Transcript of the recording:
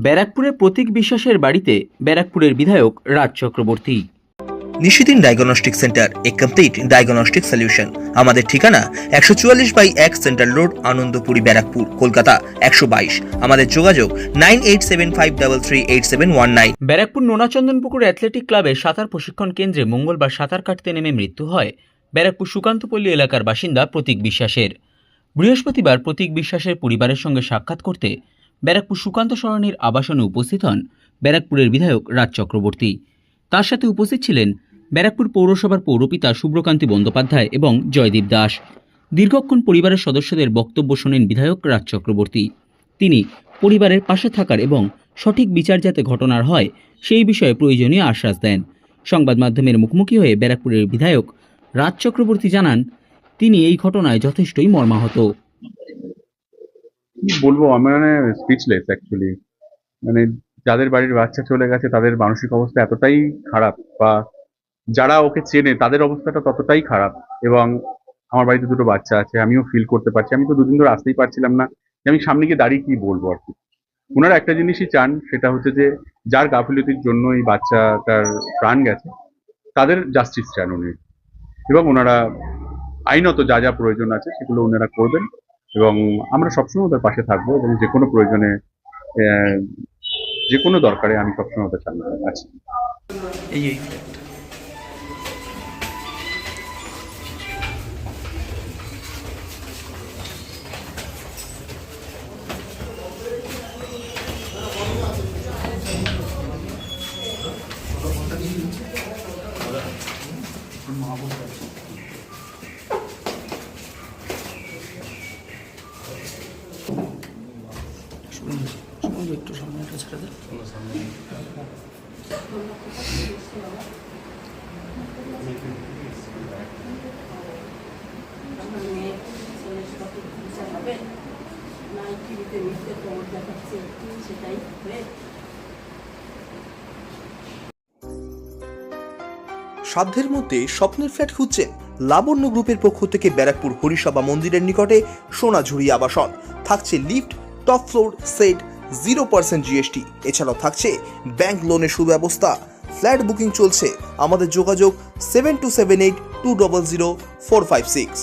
ব্যারাকপুরের প্রতীক বিশ্বাসের বাড়িতে ব্যারাকপুরের বিধায়ক রাজ চক্রবর্তী। নিশিদিন ডায়াগনস্টিক সেন্টার, এ কমপ্লিট ডায়াগনস্টিক সলিউশন। আমাদের ঠিকানা 144/1 সেন্ট্রাল রোড, আনন্দপুরি, ব্যারাকপুর, কলকাতা 122। আমাদের যোগাযোগ 9875338719। ব্যারাকপুর নোনাচন্দনপুকুর অ্যাথলেটিক ক্লাবের সাঁতার প্রশিক্ষণ কেন্দ্রে মঙ্গলবার সাঁতার কাটতে নেমে মৃত্যু হয় ব্যারাকপুর সুকান্তপল্লী এলাকার বাসিন্দা প্রতীক বিশ্বাসের। বৃহস্পতিবার প্রতীক বিশ্বাসের পরিবারের সঙ্গে সাক্ষাৎ করতে ব্যারাকপুর সুকান্ত সরণির আবাসনে উপস্থিত হন ব্যারাকপুরের বিধায়ক রাজ চক্রবর্তী। তার সাথে উপস্থিত ছিলেন ব্যারাকপুর পৌরসভার পৌরপিতা শুভ্রকান্তি বন্দ্যোপাধ্যায় এবং জয়দীপ দাস। দীর্ঘক্ষণ পরিবারের সদস্যদের বক্তব্য শোনেন বিধায়ক রাজ চক্রবর্তী। তিনি পরিবারের পাশে থাকার এবং সঠিক বিচার যাতে ঘটনার হয় সেই বিষয়ে প্রয়োজনীয় আশ্বাস দেন। সংবাদ মাধ্যমের মুখোমুখি হয়ে ব্যারাকপুরের বিধায়ক রাজ চক্রবর্তী জানান, তিনি এই ঘটনায় যথেষ্টই মর্মাহত। কি বলবো, আমি স্পিচলেস অ্যাকচুয়ালি। মানে যাদের বাড়ির বাচ্চা চলে গেছে তাদের মানসিক অবস্থা এতটাই খারাপ, বা যারা ওকে চেনে তাদের অবস্থাটা ততটাই খারাপ। এবং আমার বাড়িতে দুটো বাচ্চা আছে, আমিও ফিল করতে পারছি। আমি তো দুদিন ধরে আসতেই পারছিলাম না যে আমি সামনে গিয়ে দাঁড়িয়ে কি বলবো আর কি। ওনারা একটা জিনিসই চান, সেটা হচ্ছে যে যার গাফিলতির জন্য এই বাচ্চাটার প্রাণ গেছে তাদের জাস্টিস চান উনি, এবং ওনারা আইনত যা যা প্রয়োজন আছে সেগুলো ওনারা করবেন। এবং আমরা সবসময় ওদের পাশে থাকবো, এবং যে কোনো প্রয়োজনে যে কোনো দরকারে আমি সবসময় ওদের সামনে আছি। একটু সামনেটা ছেড়ে দেন। সাধ্যের মধ্যে স্বপ্নের ফ্ল্যাট খুঁজছেন? লাবণ্য গ্রুপের পক্ষ থেকে ব্যারাকপুর হরিসভা মন্দিরের নিকটে সোনাঝুরি আবাসন। থাকছে lift, top floor, set, 0% GST। এছাড়াও থাকছে ব্যাংক লোনের সুব্যবস্থা। ফ্ল্যাট বুকিং চলছে। আমাদের যোগাযোগ 7278200456।